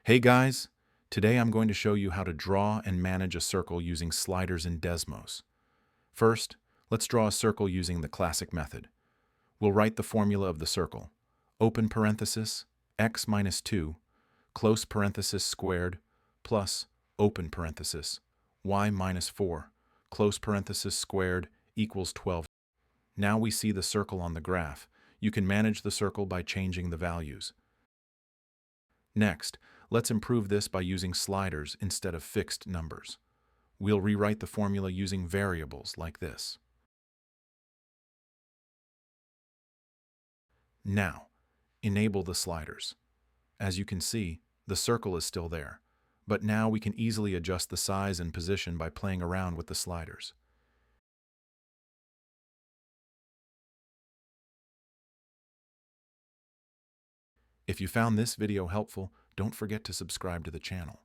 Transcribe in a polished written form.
Hey guys, today I'm going to show you how to draw and manage a circle using sliders in Desmos. First, let's draw a circle using the classic method. We'll write the formula of the circle. Open parenthesis, x minus 2, close parenthesis squared, plus, open parenthesis, y minus 4, close parenthesis squared, equals 12. Now we see the circle on the graph. You can manage the circle by changing the values. Next, let's improve this by using sliders instead of fixed numbers. We'll rewrite the formula using variables like this. Now, enable the sliders. As you can see, the circle is still there, but now we can easily adjust the size and position by playing around with the sliders. If you found this video helpful, don't forget to subscribe to the channel.